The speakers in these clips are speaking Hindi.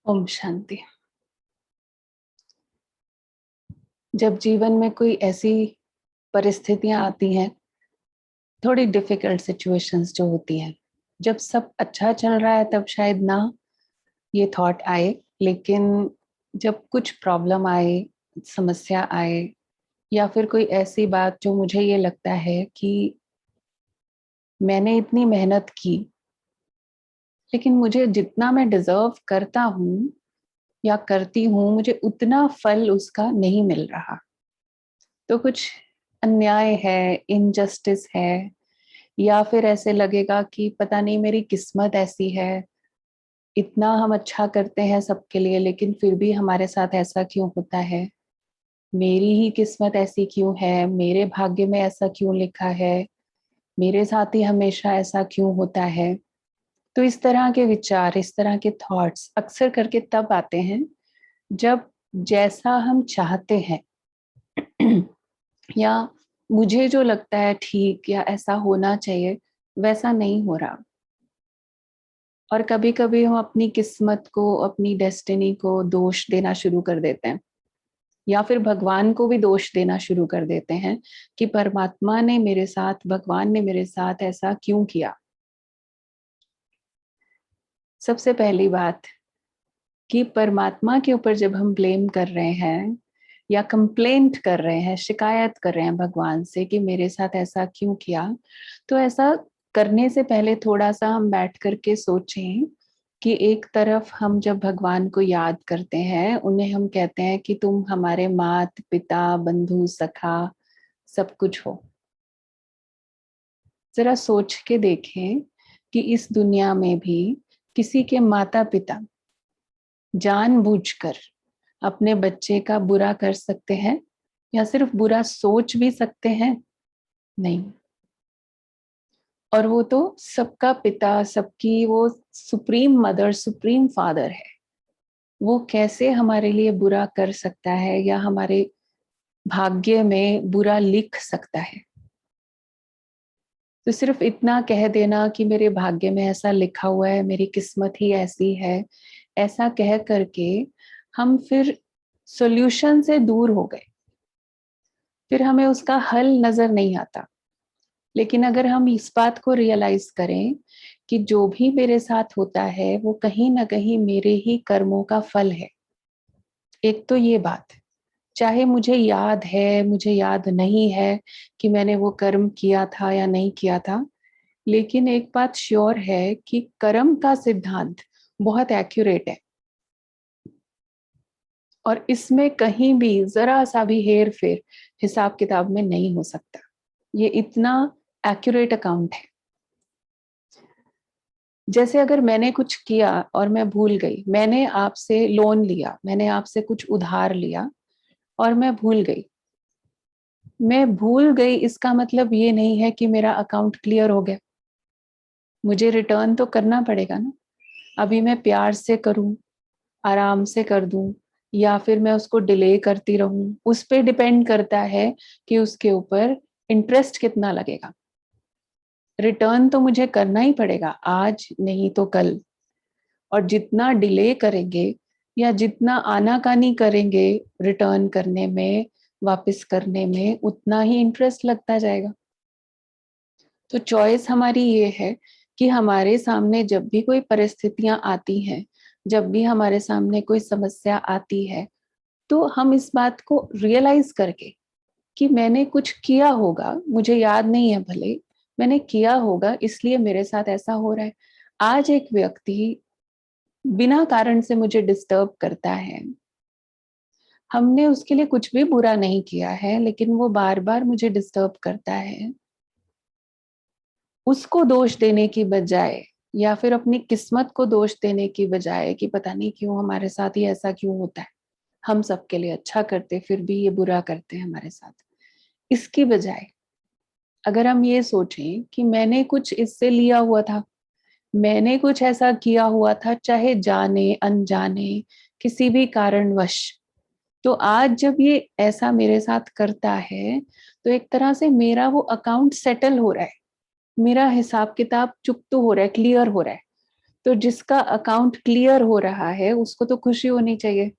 ओम शांति। जब जीवन में कोई ऐसी परिस्थितियां आती हैं, थोड़ी डिफिकल्ट सिचुएशंस जो होती हैं, जब सब अच्छा चल रहा है तब शायद ना ये थॉट आए, लेकिन जब कुछ प्रॉब्लम आए, समस्या आए, या फिर कोई ऐसी बात जो मुझे ये लगता है कि मैंने इतनी मेहनत की, लेकिन मुझे जितना मैं डिजर्व करता हूँ या करती हूँ, मुझे उतना फल उसका नहीं मिल रहा, तो कुछ अन्याय है, इनजस्टिस है, या फिर ऐसे लगेगा कि पता नहीं मेरी किस्मत ऐसी है, इतना हम अच्छा करते हैं सबके लिए लेकिन फिर भी हमारे साथ ऐसा क्यों होता है, मेरी ही किस्मत ऐसी क्यों है, मेरे भाग्य में ऐसा क्यों लिखा है, मेरे साथ ही हमेशा ऐसा क्यों होता है। तो इस तरह के विचार, इस तरह के थॉट्स अक्सर करके तब आते हैं जब जैसा हम चाहते हैं या मुझे जो लगता है ठीक या ऐसा होना चाहिए वैसा नहीं हो रहा। और कभी कभी हम अपनी किस्मत को, अपनी डेस्टिनी को दोष देना शुरू कर देते हैं, या फिर भगवान को भी दोष देना शुरू कर देते हैं कि परमात्मा ने मेरे साथ, भगवान ने मेरे साथ ऐसा क्यों किया। सबसे पहली बात कि परमात्मा के ऊपर जब हम ब्लेम कर रहे हैं या कंप्लेंट कर रहे हैं, शिकायत कर रहे हैं भगवान से कि मेरे साथ ऐसा क्यों किया, तो ऐसा करने से पहले थोड़ा सा हम बैठ करके सोचें कि एक तरफ हम जब भगवान को याद करते हैं, उन्हें हम कहते हैं कि तुम हमारे माता पिता, बंधु, सखा, सब कुछ हो। जरा सोच के देखें कि इस दुनिया में भी किसी के माता पिता जानबूझकर अपने बच्चे का बुरा कर सकते हैं या सिर्फ बुरा सोच भी सकते हैं? नहीं। और वो तो सबका पिता, सबकी वो सुप्रीम मदर, सुप्रीम फादर है। वो कैसे हमारे लिए बुरा कर सकता है या हमारे भाग्य में बुरा लिख सकता है? तो सिर्फ इतना कह देना कि मेरे भाग्य में ऐसा लिखा हुआ है, मेरी किस्मत ही ऐसी है, ऐसा कह करके हम फिर सॉल्यूशन से दूर हो गए, फिर हमें उसका हल नजर नहीं आता। लेकिन अगर हम इस बात को रियलाइज करें कि जो भी मेरे साथ होता है वो कहीं ना कहीं मेरे ही कर्मों का फल है। एक तो ये बात, चाहे मुझे याद है, मुझे याद नहीं है कि मैंने वो कर्म किया था या नहीं किया था, लेकिन एक बात श्योर है कि कर्म का सिद्धांत बहुत एक्यूरेट है और इसमें कहीं भी जरा सा भी हेर फेर हिसाब किताब में नहीं हो सकता। ये इतना एक्यूरेट अकाउंट है। जैसे अगर मैंने कुछ किया और मैं भूल गई, मैंने आपसे लोन लिया, मैंने आपसे कुछ उधार लिया और मैं भूल गई, मैं भूल गई इसका मतलब ये नहीं है कि मेरा अकाउंट क्लियर हो गया। मुझे रिटर्न तो करना पड़ेगा ना। अभी मैं प्यार से करूं, आराम से कर दूं, या फिर मैं उसको डिले करती रहूं, उस पे डिपेंड करता है कि उसके ऊपर इंटरेस्ट कितना लगेगा। रिटर्न तो मुझे करना ही पड़ेगा, आज नहीं तो कल। और जितना डिले करेंगे या जितना आनाकानी करेंगे रिटर्न करने में, वापस करने में, उतना ही इंटरेस्ट लगता जाएगा। तो चॉइस हमारी ये है कि हमारे सामने जब भी कोई परिस्थितियां आती हैं, जब भी हमारे सामने कोई समस्या आती है, तो हम इस बात को रियलाइज करके कि मैंने कुछ किया होगा, मुझे याद नहीं है भले, मैंने किया होगा इसलिए मेरे साथ ऐसा हो रहा है। आज एक व्यक्ति बिना कारण से मुझे डिस्टर्ब करता है, हमने उसके लिए कुछ भी बुरा नहीं किया है लेकिन वो बार बार मुझे डिस्टर्ब करता है। उसको दोष देने की बजाय या फिर अपनी किस्मत को दोष देने की बजाय कि पता नहीं क्यों हमारे साथ ही ऐसा क्यों होता है, हम सबके लिए अच्छा करते फिर भी ये बुरा करते हैं हमारे साथ, इसकी बजाय अगर हम ये सोचें कि मैंने कुछ इससे लिया हुआ था, मैंने कुछ ऐसा किया हुआ था, चाहे जाने अनजाने किसी भी कारणवश, तो आज जब ये ऐसा मेरे साथ करता है तो एक तरह से मेरा वो अकाउंट सेटल हो रहा है, मेरा हिसाब किताब चुकतो हो रहा है, क्लियर हो रहा है। तो जिसका अकाउंट क्लियर हो रहा है उसको तो खुशी होनी चाहिए,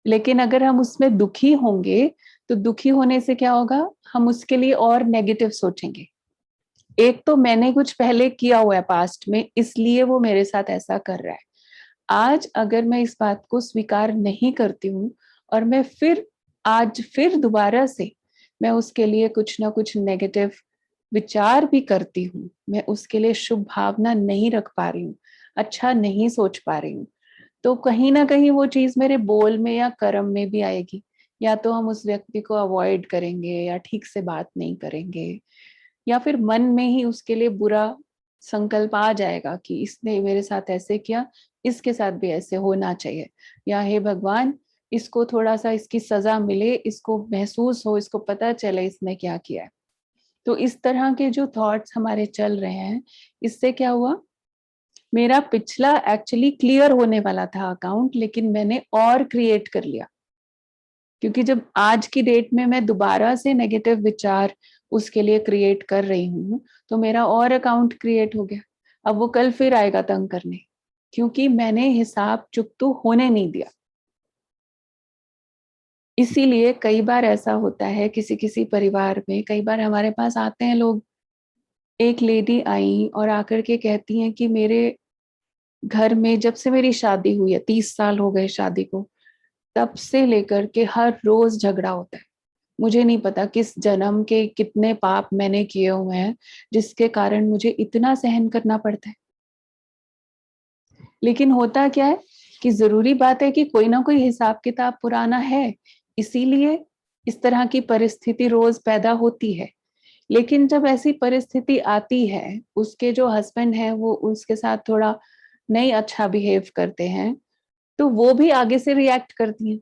लेकिन अगर हम उसमें दुखी होंगे तो दुखी होने से क्या होगा, हम उसके लिए और नेगेटिव सोचेंगे। एक तो मैंने कुछ पहले किया हुआ है पास्ट में, इसलिए वो मेरे साथ ऐसा कर रहा है। आज अगर मैं इस बात को स्वीकार नहीं करती हूँ और मैं फिर दोबारा से मैं उसके लिए कुछ ना कुछ नेगेटिव विचार भी करती हूँ, मैं उसके लिए शुभ भावना नहीं रख पा रही हूँ, अच्छा नहीं सोच पा रही हूँ, तो कहीं ना कहीं वो चीज मेरे बोल में या कर्म में भी आएगी। या तो हम उस व्यक्ति को अवॉइड करेंगे या ठीक से बात नहीं करेंगे, या फिर मन में ही उसके लिए बुरा संकल्प आ जाएगा कि इसने मेरे साथ ऐसे किया, इसके साथ भी ऐसे होना चाहिए, या हे भगवान इसको थोड़ा सा इसकी सजा मिले, इसको महसूस हो, इसको पता चले इसने क्या किया है। तो इस तरह के जो थॉट्स हमारे चल रहे हैं, इससे क्या हुआ, मेरा पिछला एक्चुअली क्लियर होने वाला था अकाउंट, लेकिन मैंने और क्रिएट कर लिया, क्योंकि जब आज की डेट में मैं दोबारा से नेगेटिव विचार उसके लिए क्रिएट कर रही हूँ तो मेरा और अकाउंट क्रिएट हो गया। अब वो कल फिर आएगा तंग करने, क्योंकि मैंने हिसाब चुकतू होने नहीं दिया। इसीलिए कई बार ऐसा होता है किसी किसी परिवार में, कई बार हमारे पास आते हैं लोग। एक लेडी आई और आकर के कहती हैं कि मेरे घर में जब से मेरी शादी हुई है, 30 साल हो गए शादी को, तब से लेकर के हर रोज झगड़ा होता है। मुझे नहीं पता किस जन्म के कितने पाप मैंने किए हुए हैं जिसके कारण मुझे इतना सहन करना पड़ता है। लेकिन होता क्या है कि जरूरी बात है कि कोई ना कोई हिसाब किताब पुराना है, इसीलिए इस तरह की परिस्थिति रोज पैदा होती है। लेकिन जब ऐसी परिस्थिति आती है, उसके जो हस्बैंड है वो उसके साथ थोड़ा नहीं अच्छा बिहेव करते हैं, तो वो भी आगे से रिएक्ट करती हैं।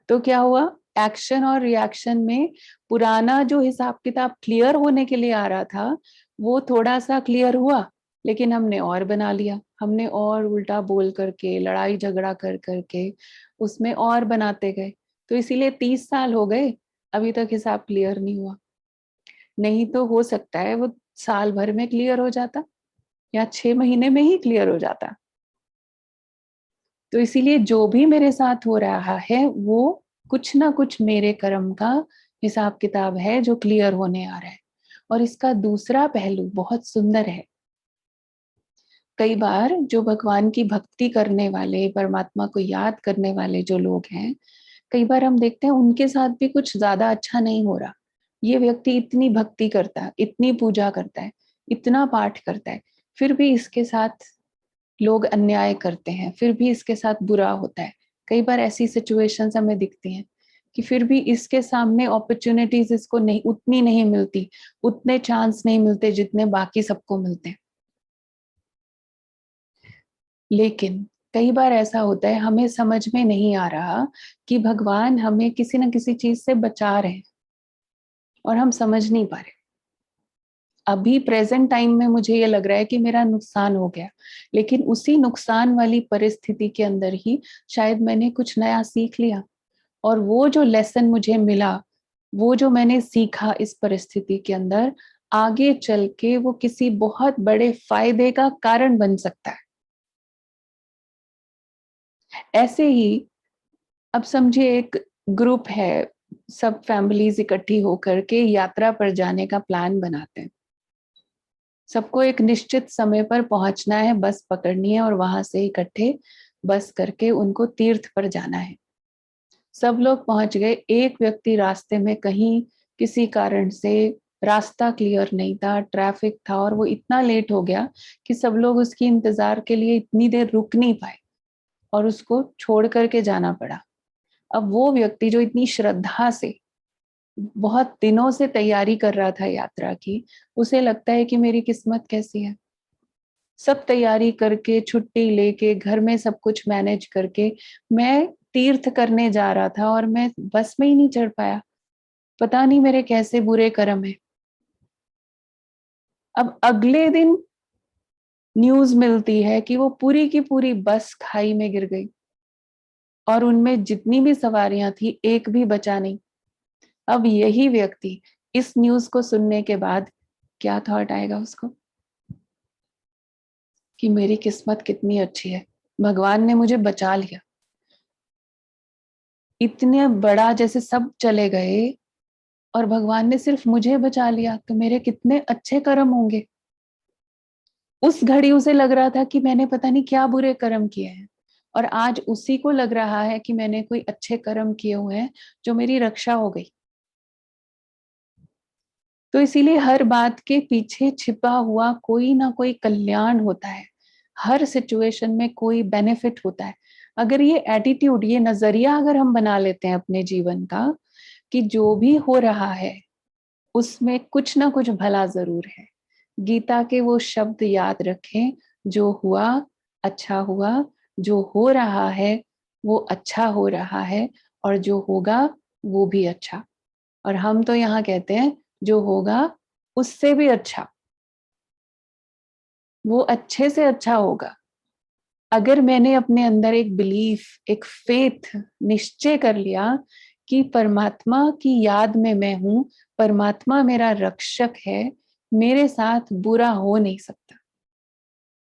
तो क्या हुआ, एक्शन और रिएक्शन में पुराना जो हिसाब किताब क्लियर होने के लिए आ रहा था वो थोड़ा सा क्लियर हुआ, लेकिन हमने और बना लिया, हमने और उल्टा बोल करके लड़ाई झगड़ा कर करके उसमें और बनाते गए। तो इसीलिए 30 साल हो गए, अभी तक हिसाब क्लियर नहीं हुआ। नहीं तो हो सकता है वो साल भर में क्लियर हो जाता या 6 महीने में ही क्लियर हो जाता। तो इसीलिए जो भी मेरे साथ हो रहा है वो कुछ ना कुछ मेरे कर्म का हिसाब किताब है जो क्लियर होने आ रहा है। और इसका दूसरा पहलू बहुत सुंदर है। कई बार जो भगवान की भक्ति करने वाले, परमात्मा को याद करने वाले जो लोग हैं, कई बार हम देखते हैं उनके साथ भी कुछ ज्यादा अच्छा नहीं हो रहा। ये व्यक्ति इतनी भक्ति करता है, इतनी पूजा करता है, इतना पाठ करता है, फिर भी इसके साथ लोग अन्याय करते हैं, फिर भी इसके साथ बुरा होता है। कई बार ऐसी सिचुएशंस हमें दिखती हैं कि फिर भी इसके सामने अपॉर्चुनिटीज इसको नहीं उतनी नहीं मिलती, उतने चांस नहीं मिलते जितने बाकी सबको मिलते हैं। लेकिन कई बार ऐसा होता है हमें समझ में नहीं आ रहा कि भगवान हमें किसी न किसी चीज से बचा रहे हैं और हम समझ नहीं पा रहे। अभी प्रेजेंट टाइम में मुझे ये लग रहा है कि मेरा नुकसान हो गया, लेकिन उसी नुकसान वाली परिस्थिति के अंदर ही शायद मैंने कुछ नया सीख लिया। और वो जो लेसन मुझे मिला, वो जो मैंने सीखा इस परिस्थिति के अंदर, आगे चल के वो किसी बहुत बड़े फायदे का कारण बन सकता है। ऐसे ही अब समझिए एक ग्रुप है, सब फैमिलीज इकट्ठी होकर के यात्रा पर जाने का प्लान बनाते हैं। सबको एक निश्चित समय पर पहुंचना है, बस पकड़नी है और वहां से इकट्ठे बस करके उनको तीर्थ पर जाना है। सब लोग पहुंच गए, एक व्यक्ति रास्ते में कहीं किसी कारण से रास्ता क्लियर नहीं था, ट्रैफिक था और वो इतना लेट हो गया कि सब लोग उसकी इंतजार के लिए इतनी देर रुक नहीं पाए और उसको छोड़ करके जाना पड़ा। अब वो व्यक्ति जो इतनी श्रद्धा से बहुत दिनों से तैयारी कर रहा था यात्रा की, उसे लगता है कि मेरी किस्मत कैसी है। सब तैयारी करके, छुट्टी लेके, घर में सब कुछ मैनेज करके मैं तीर्थ करने जा रहा था और मैं बस में ही नहीं चढ़ पाया। पता नहीं मेरे कैसे बुरे कर्म है। अब अगले दिन न्यूज मिलती है कि वो पूरी की पूरी बस खाई में गिर गई और उनमें जितनी भी सवारियां थी एक भी बचा नहीं। अब यही व्यक्ति इस न्यूज को सुनने के बाद क्या थॉट आएगा उसको? कि मेरी किस्मत कितनी अच्छी है, भगवान ने मुझे बचा लिया। इतने बड़ा जैसे सब चले गए और भगवान ने सिर्फ मुझे बचा लिया, तो मेरे कितने अच्छे कर्म होंगे। उस घड़ी उसे लग रहा था कि मैंने पता नहीं क्या बुरे कर्म किए हैं, और आज उसी को लग रहा है कि मैंने कोई अच्छे कर्म किए हुए हैं जो मेरी रक्षा हो गई। तो इसीलिए हर बात के पीछे छिपा हुआ कोई ना कोई कल्याण होता है, हर सिचुएशन में कोई बेनिफिट होता है। अगर ये एटीट्यूड, ये नजरिया अगर हम बना लेते हैं अपने जीवन का कि जो भी हो रहा है उसमें कुछ ना कुछ भला जरूर है। गीता के वो शब्द याद रखें, जो हुआ अच्छा हुआ, जो हो रहा है वो अच्छा हो रहा है, और जो होगा वो भी अच्छा। और हम तो यहाँ कहते हैं जो होगा उससे भी अच्छा, वो अच्छे से अच्छा होगा। अगर मैंने अपने अंदर एक बिलीफ, एक फेथ निश्चय कर लिया कि परमात्मा की याद में मैं हूं, परमात्मा मेरा रक्षक है, मेरे साथ बुरा हो नहीं सकता।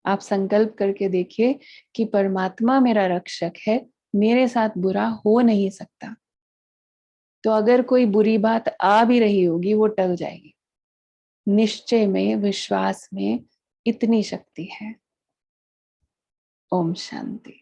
आप संकल्प करके देखिए कि परमात्मा मेरा रक्षक है, मेरे साथ बुरा हो नहीं सकता। तो अगर कोई बुरी बात आ भी रही होगी वो टल जाएगी। निश्चय में, विश्वास में इतनी शक्ति है। ओम शांति।